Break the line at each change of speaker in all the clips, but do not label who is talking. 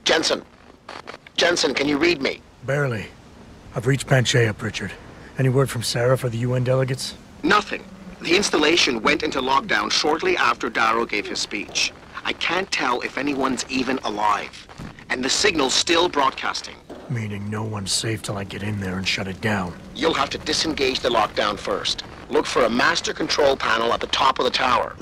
Jensen. Jensen, can you read me?
Barely. I've reached Panchea, Pritchard. Any word from Sarah for the UN delegates?
Nothing. The installation went into lockdown shortly after Darrow gave his speech. I can't tell if anyone's even alive. And the signal's still broadcasting.
Meaning no one's safe till I get in there and shut it down.
You'll have to disengage the lockdown first. Look for a master control panel at the top of the tower.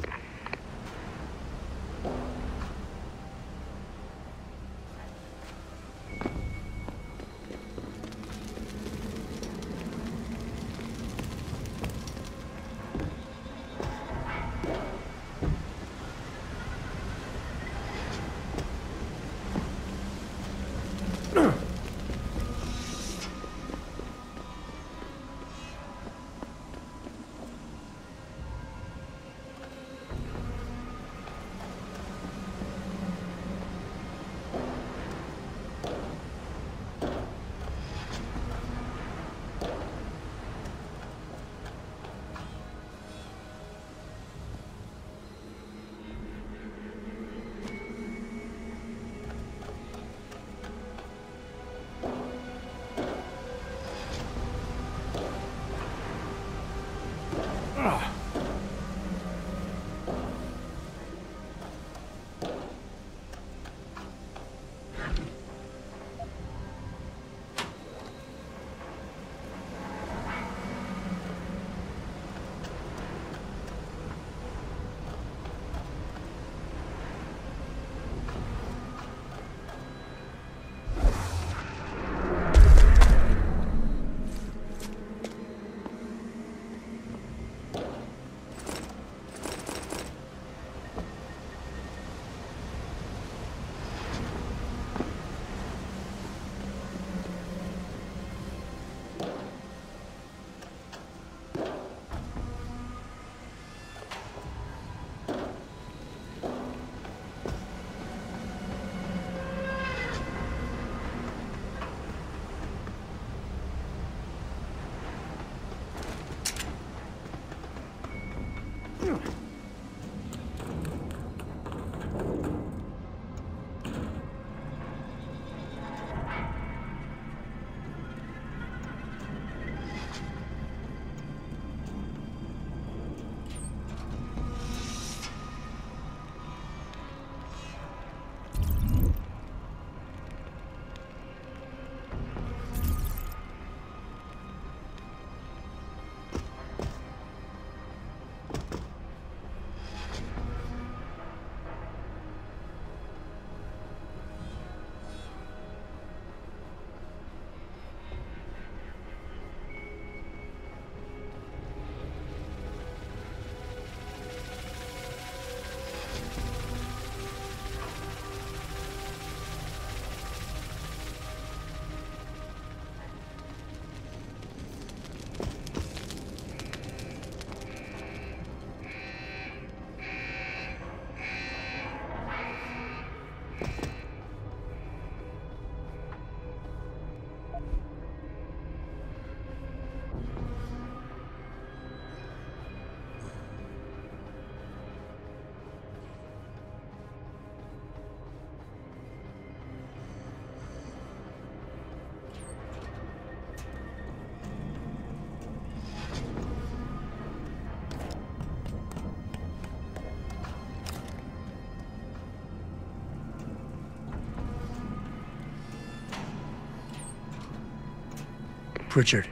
Pritchard,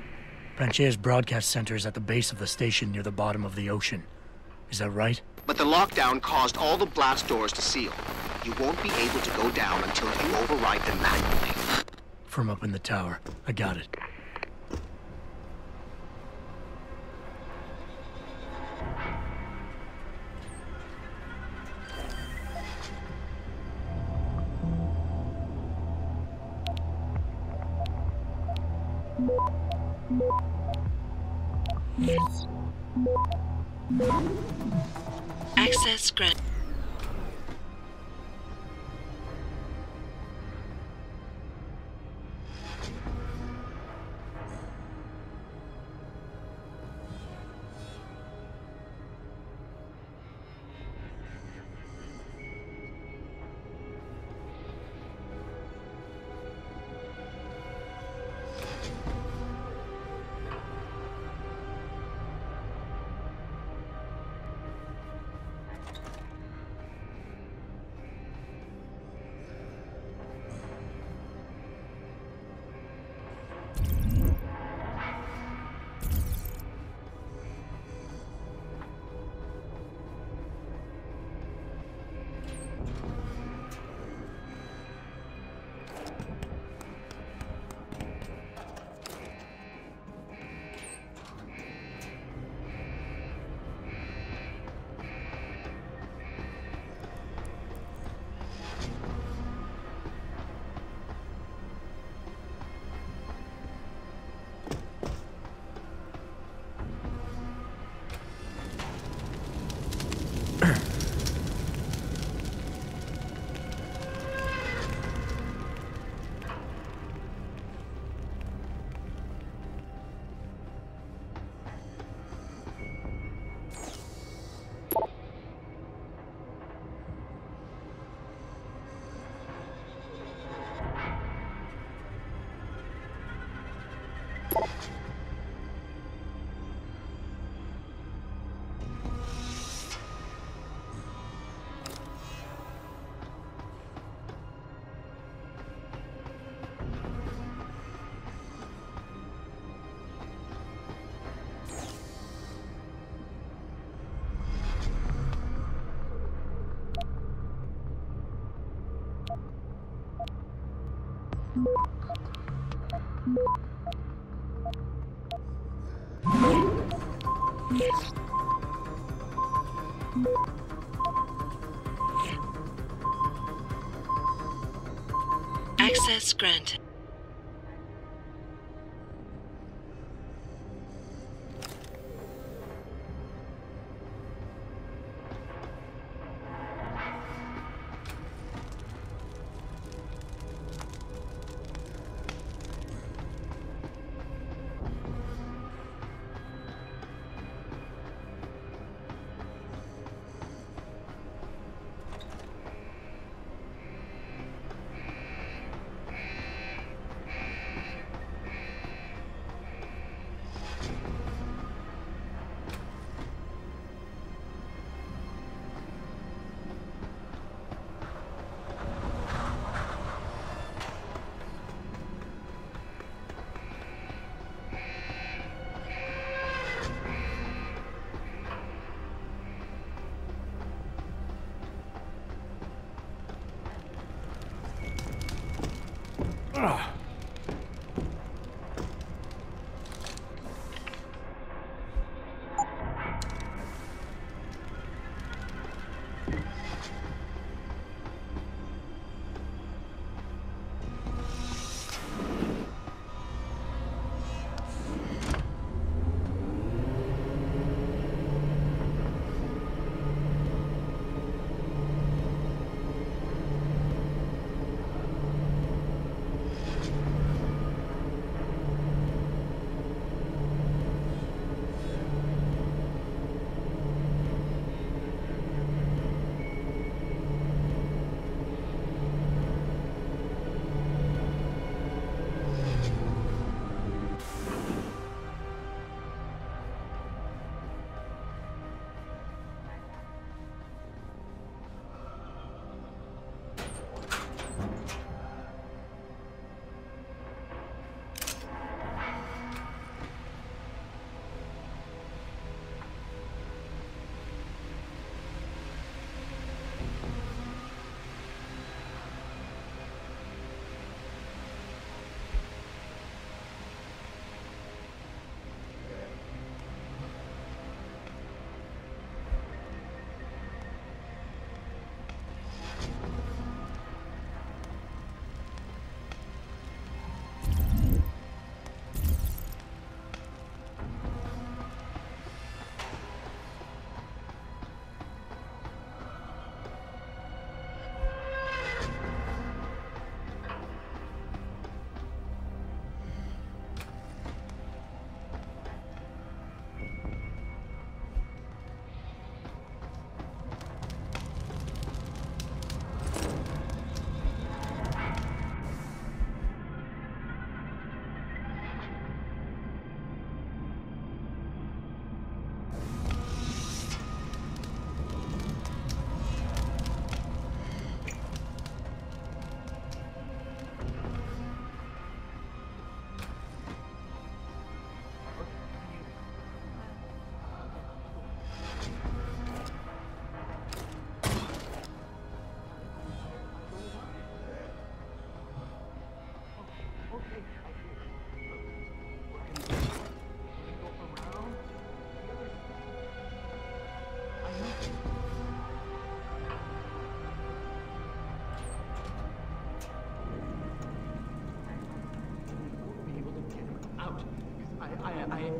Panchea's broadcast center is at the base of the station near the bottom of the ocean. Is that right?
But the lockdown caused all the blast doors to seal. You won't be able to go down until you override them manually.
From up in the tower. I got it.
Access granted. Access granted.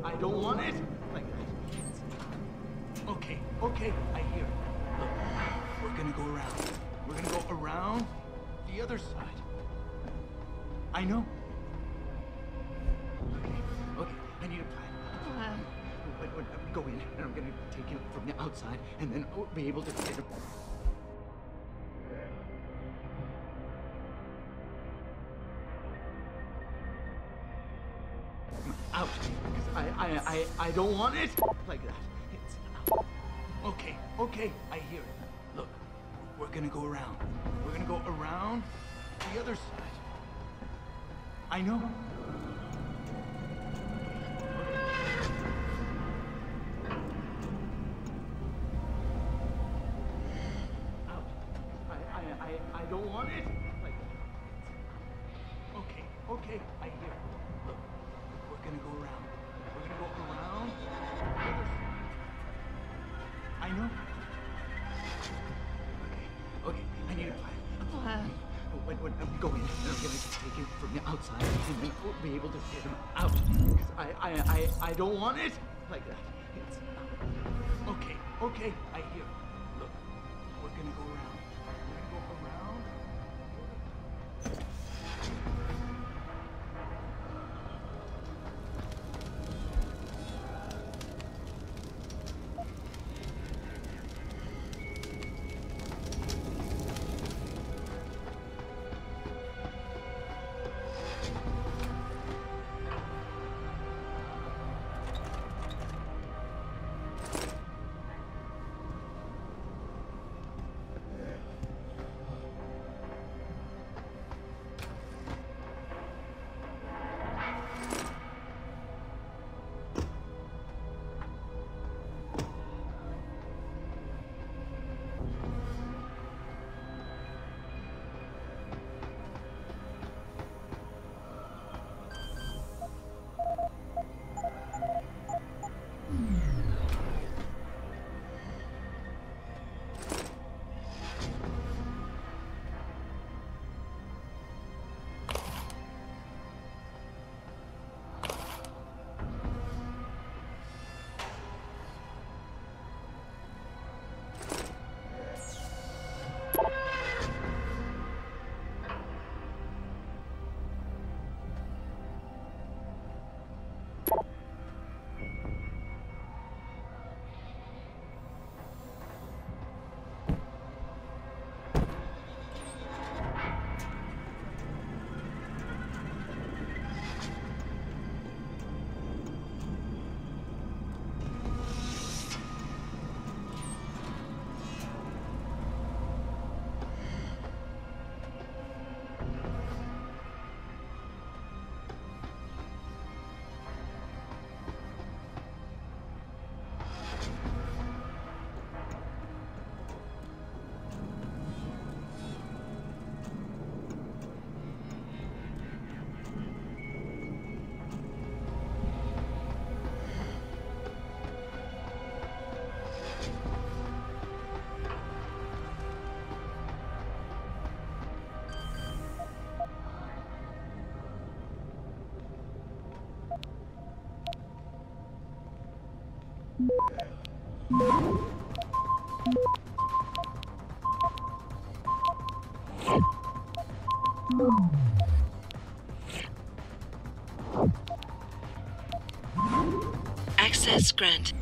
I don't want it. Like that. Okay, okay, I hear it. Look, we're gonna go around. We're gonna go around the other side. I know. Okay, okay, I need a plan. But I'm gonna go in and I'm gonna take it from the outside and then I'll be able to get it. Out, because I don't want it like that. It's out. Okay, okay, I hear it. Look, we're gonna go around. We're gonna go around the other side. I know. Out. I don't want it like that. Okay. okay, I hear it. Look, we're gonna go around. We're gonna go around. I know. Okay, I need a plan. A plan. When we go in, I'm gonna take him from the outside, and then we'll be able to get him out. Because I don't want it like that. It's okay, okay, I hear it. Look, we're gonna go around. We're gonna go around.
Access granted.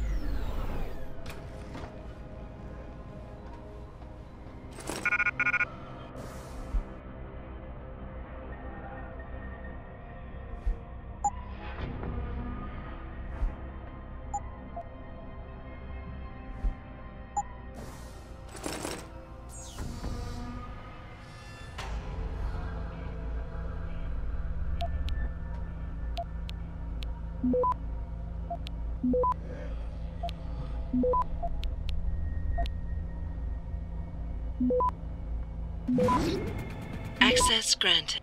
Access granted.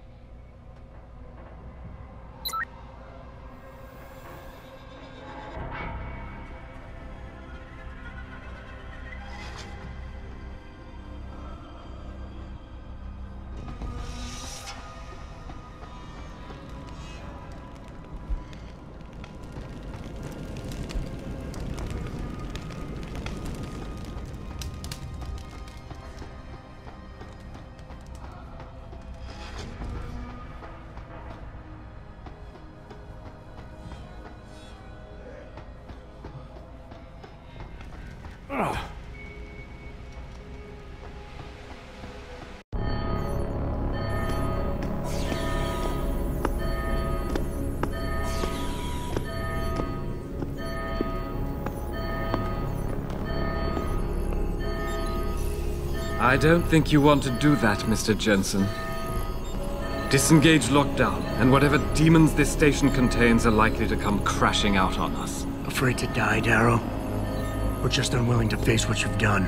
I don't think you want to do that, Mr. Jensen. Disengage lockdown, and whatever demons this station contains are likely to come crashing out on us.
Afraid to die, Darrow? Or just unwilling to face what you've done?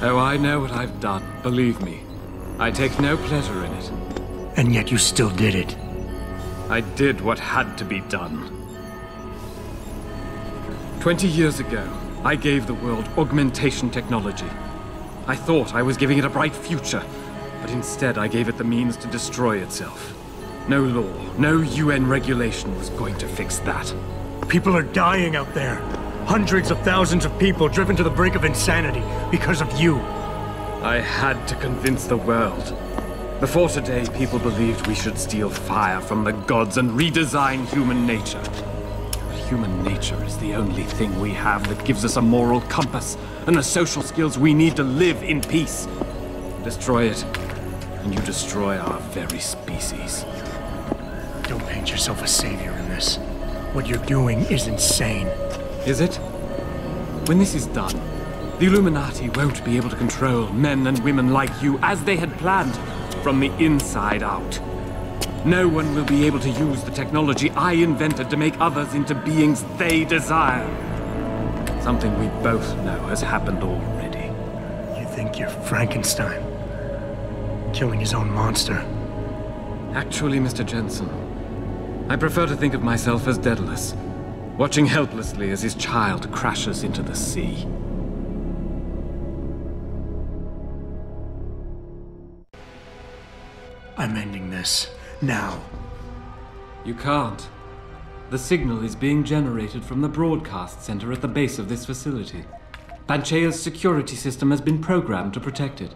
Oh, I know what I've done, believe me. I take no pleasure in it.
And yet you still did it.
I did what had to be done. 20 years ago, I gave the world augmentation technology. I thought I was giving it a bright future, but instead I gave it the means to destroy itself. No law, no UN regulation was going to fix that.
People are dying out there. Hundreds of thousands of people driven to the brink of insanity because of you.
I had to convince the world. Before today, people believed we should steal fire from the gods and redesign human nature. But human nature is the only thing we have that gives us a moral compass and the social skills we need to live in peace. Destroy it, and you destroy our very species.
Don't paint yourself a savior in this. What you're doing is insane.
Is it? When this is done, the Illuminati won't be able to control men and women like you as they had planned, from the inside out. No one will be able to use the technology I invented to make others into beings they desire. Something we both know has happened already.
You think you're Frankenstein, killing his own monster.
Actually, Mr. Jensen, I prefer to think of myself as Daedalus, watching helplessly as his child crashes into the sea.
I'm ending this. Now.
You can't. The signal is being generated from the broadcast center at the base of this facility. Panchea's security system has been programmed to protect it,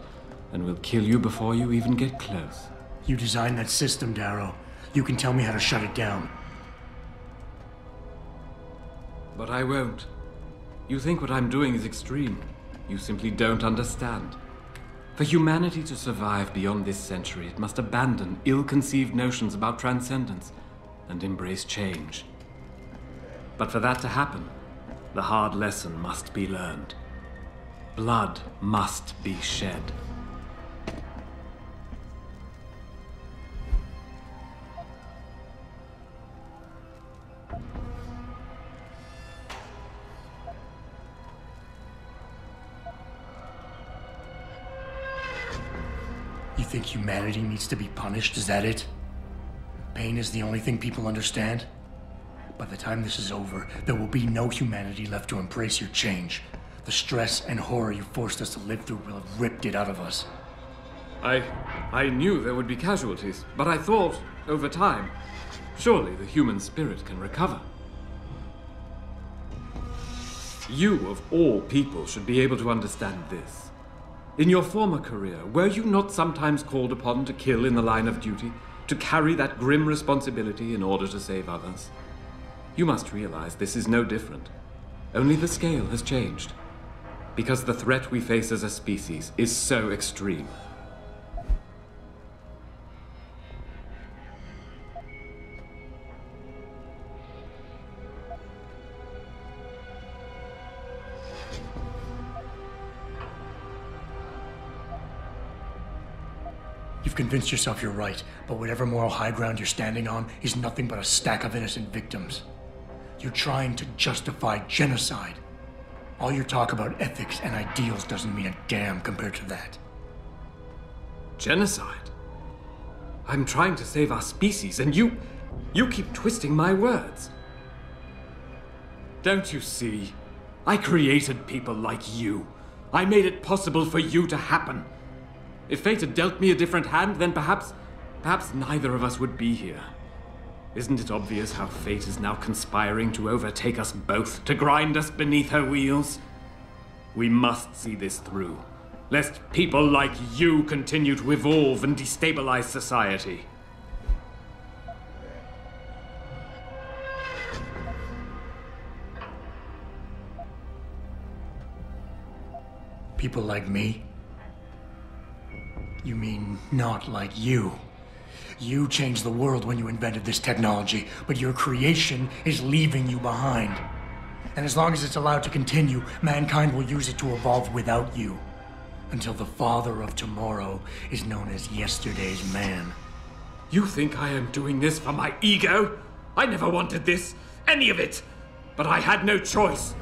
and will kill you before you even get close.
You designed that system, Darrow. You can tell me how to shut it down.
But I won't. You think what I'm doing is extreme. You simply don't understand. For humanity to survive beyond this century, it must abandon ill-conceived notions about transcendence and embrace change. But for that to happen, the hard lesson must be learned. Blood must be shed.
You think humanity needs to be punished? Is that it? Pain is the only thing people understand? By the time this is over, there will be no humanity left to embrace your change. The stress and horror you forced us to live through will have ripped it out of us.
I knew there would be casualties, but I thought, over time, surely the human spirit can recover. You, of all people, should be able to understand this. In your former career, were you not sometimes called upon to kill in the line of duty, to carry that grim responsibility in order to save others? You must realize this is no different. Only the scale has changed. Because the threat we face as a species is so extreme.
You've convinced yourself you're right, but whatever moral high ground you're standing on is nothing but a stack of innocent victims. You're trying to justify genocide. All your talk about ethics and ideals doesn't mean a damn compared to that.
Genocide? I'm trying to save our species, and you keep twisting my words. Don't you see? I created people like you. I made it possible for you to happen. If fate had dealt me a different hand, then perhaps neither of us would be here. Isn't it obvious how fate is now conspiring to overtake us both, to grind us beneath her wheels? We must see this through, lest people like you continue to evolve and destabilize society.
People like me? You mean not like you? You changed the world when you invented this technology, but your creation is leaving you behind. And as long as it's allowed to continue, mankind will use it to evolve without you. Until the father of tomorrow is known as yesterday's man.
You think I am doing this for my ego? I never wanted this, any of it. But I had no choice.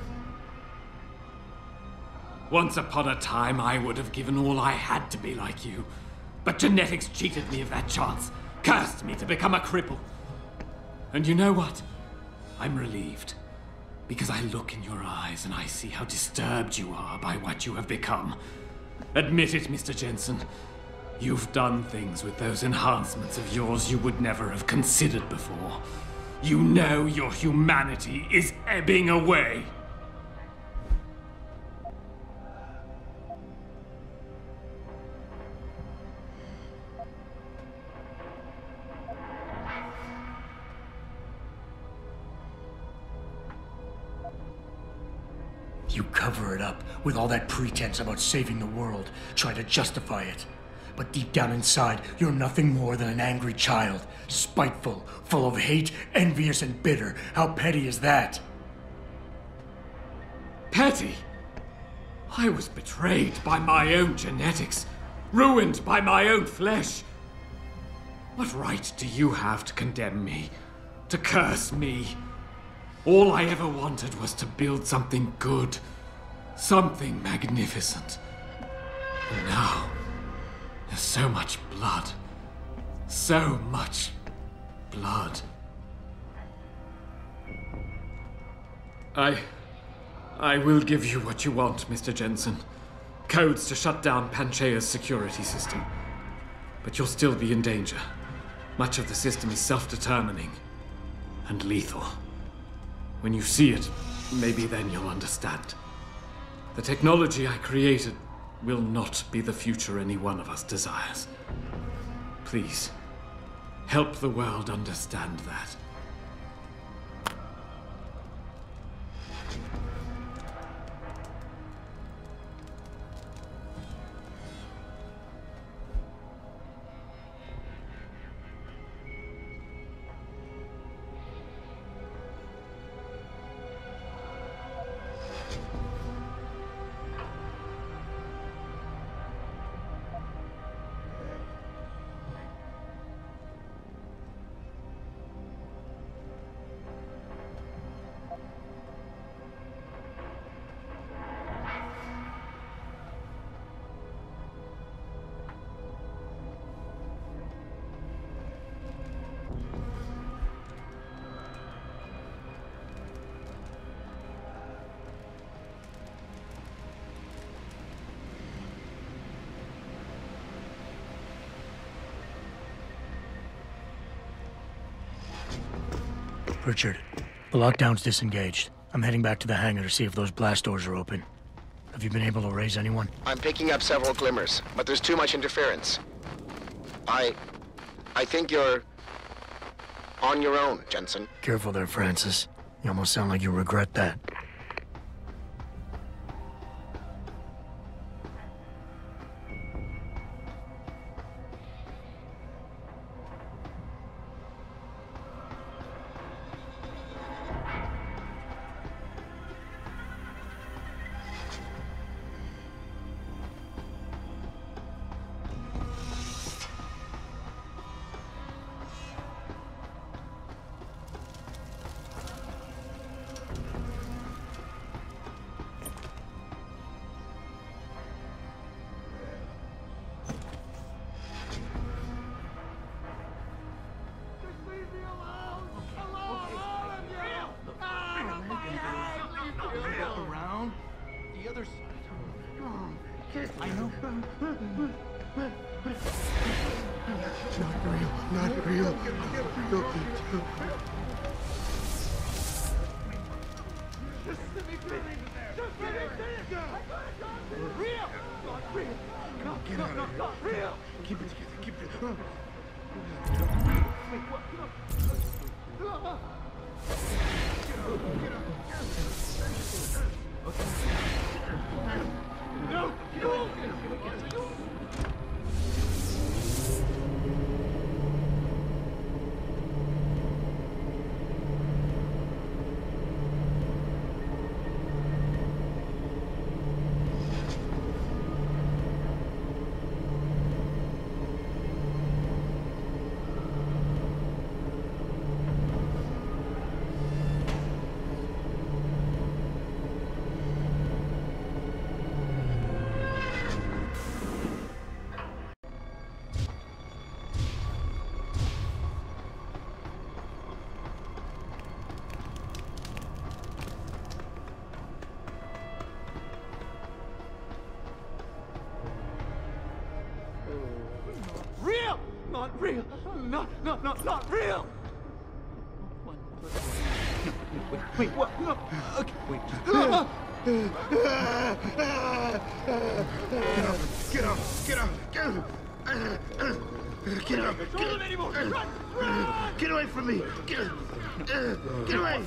Once upon a time, I would have given all I had to be like you. But genetics cheated me of that chance, cursed me to become a cripple. And you know what? I'm relieved. Because I look in your eyes and I see how disturbed you are by what you have become. Admit it, Mr. Jensen. You've done things with those enhancements of yours you would never have considered before. You know your humanity is ebbing away.
You cover it up with all that pretense about saving the world, try to justify it. But deep down inside, you're nothing more than an angry child, spiteful, full of hate, envious and bitter. How petty is that?
Petty? I was betrayed by my own genetics, ruined by my own flesh. What right do you have to condemn me, to curse me? All I ever wanted was to build something good, something magnificent. And now, there's so much blood. So much blood. I will give you what you want, Mr. Jensen. Codes to shut down Panchaea's security system. But you'll still be in danger. Much of the system is self-determining and lethal. When you see it, maybe then you'll understand. The technology I created will not be the future any one of us desires. Please, help the world understand that.
Richard, the lockdown's disengaged. I'm heading back to the hangar to see if those blast doors are open. Have you been able to raise anyone?
I'm picking up several glimmers, but there's too much interference. I think you're on your own, Jensen.
Careful there, Francis. You almost sound like you regret that.
real. Not real. One plus one. No, wait, what? No. Okay, wait.
Get up! Get up!
Control him anymore. Run!
Get away from me! Get away!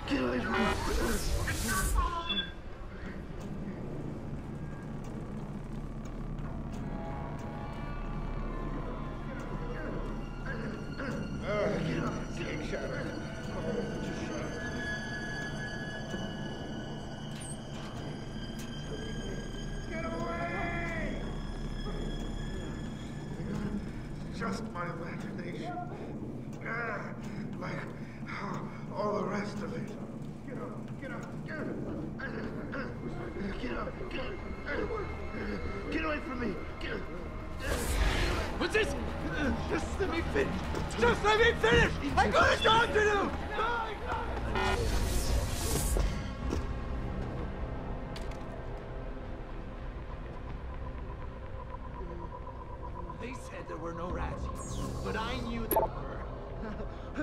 Get away from me! Just my imagination. Like all the rest of it. Get up! Get away from me!
What's this? Just let me finish. Just let me finish! I got a job to do! They said there were no rats, but I knew there were.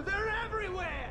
They're everywhere!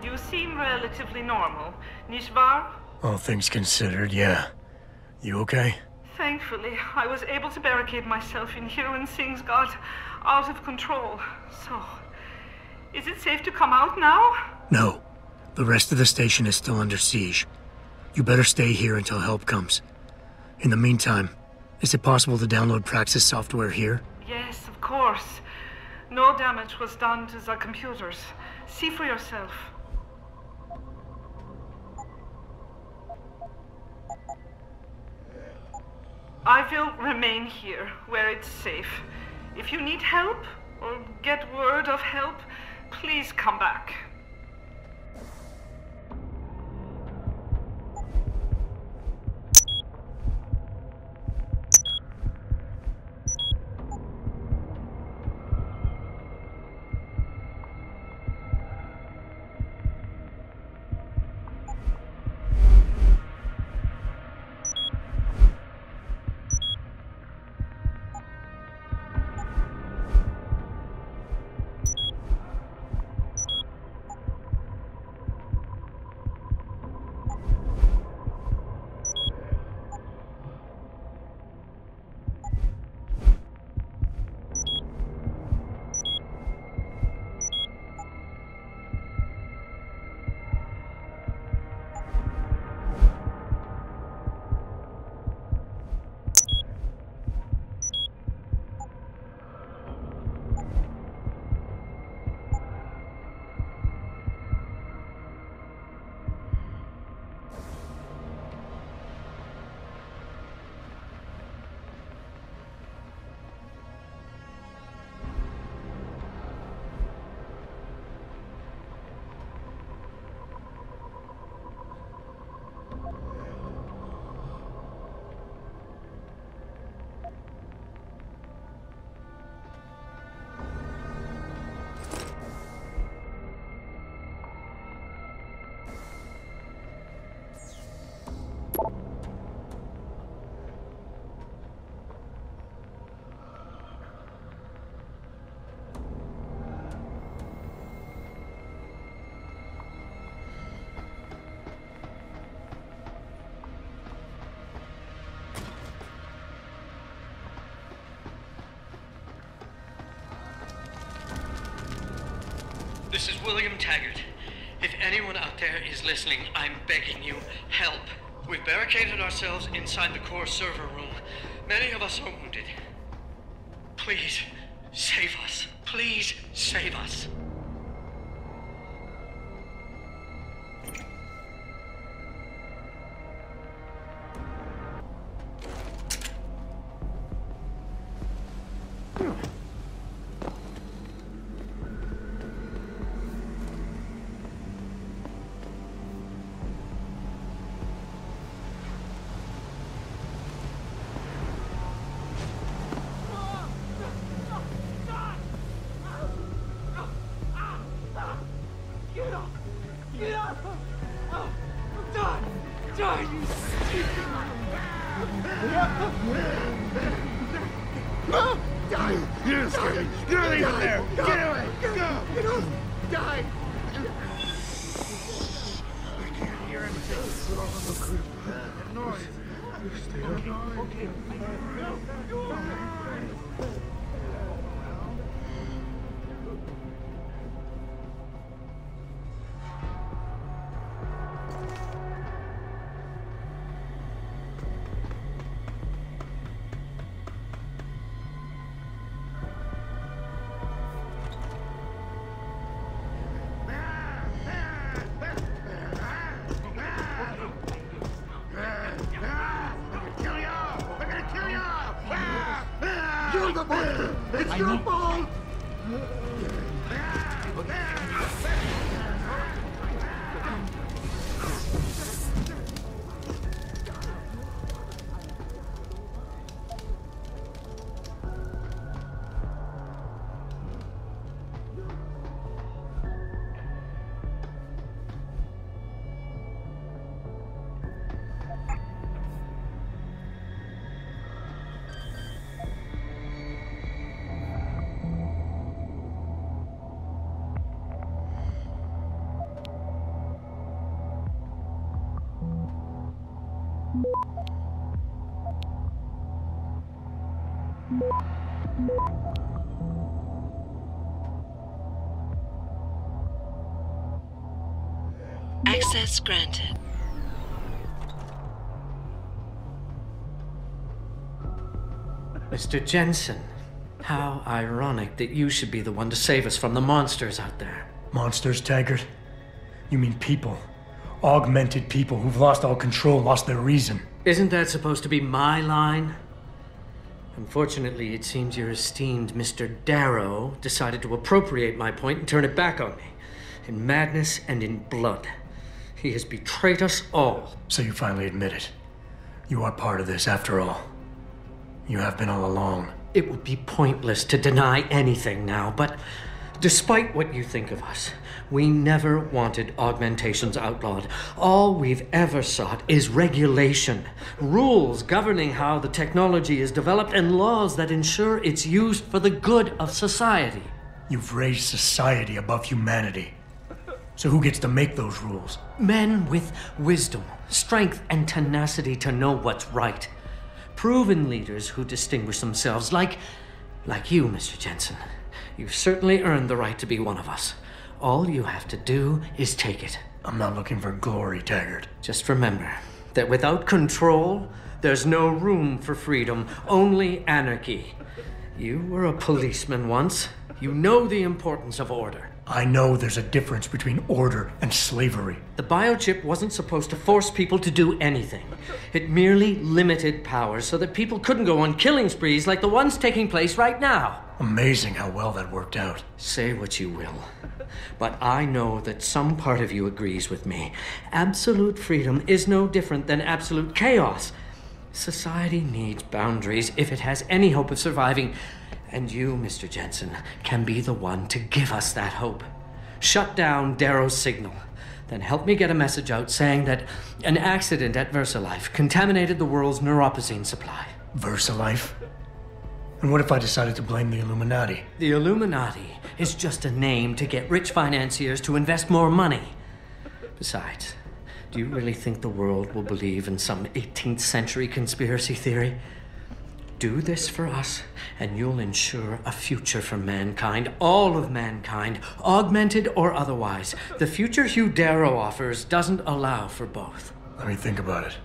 You seem relatively normal, nicht wahr?
All things considered, yeah. You okay?
Thankfully, I was able to barricade myself in here when things got out of control. So, is it safe to come out now?
No. The rest of the station is still under siege. You better stay here until help comes. In the meantime, is it possible to download Praxis software here?
Yes, of course. No damage was done to the computers. See for yourself. I will remain here, where it's safe. If you need help, or get word of help, please come back.
This is William Taggart. If anyone out there is listening, I'm begging you, help. We've barricaded ourselves inside the core server room. Many of us are wounded. Please, save us. Please, save us.
It's your fault!
Access granted.
Mr. Jensen, how ironic that you should be the one to save us from the monsters out there.
Monsters, Taggart? You mean people. Augmented people who've lost all control, lost their reason.
Isn't that supposed to be my line? Unfortunately, it seems your esteemed Mr. Darrow decided to appropriate my point and turn it back on me. In madness and in blood. He has betrayed us all.
So you finally admit it. You are part of this, after all. You have been all along.
It would be pointless to deny anything now, but despite what you think of us, we never wanted augmentations outlawed. All we've ever sought is regulation, rules governing how the technology is developed, and laws that ensure its use for the good of society.
You've raised society above humanity. So who gets to make those rules?
Men with wisdom, strength, and tenacity to know what's right. Proven leaders who distinguish themselves like you, Mr. Jensen. You've certainly earned the right to be one of us. All you have to do is take it.
I'm not looking for glory, Taggart.
Just remember that without control, there's no room for freedom, only anarchy. You were a policeman once. You know the importance of order.
I know there's a difference between order and slavery.
The biochip wasn't supposed to force people to do anything. It merely limited powers so that people couldn't go on killing sprees like the ones taking place right now.
Amazing how well that worked out.
Say what you will, but I know that some part of you agrees with me. Absolute freedom is no different than absolute chaos. Society needs boundaries if it has any hope of surviving. And you, Mr. Jensen, can be the one to give us that hope. Shut down Darrow's signal. Then help me get a message out saying that an accident at VersaLife contaminated the world's neuropozyne supply.
VersaLife? And what if I decided to blame the Illuminati?
The Illuminati is just a name to get rich financiers to invest more money. Besides, do you really think the world will believe in some 18th century conspiracy theory? Do this for us, and you'll ensure a future for mankind, all of mankind, augmented or otherwise. The future Hugh Darrow offers doesn't allow for both.
Let me think about it.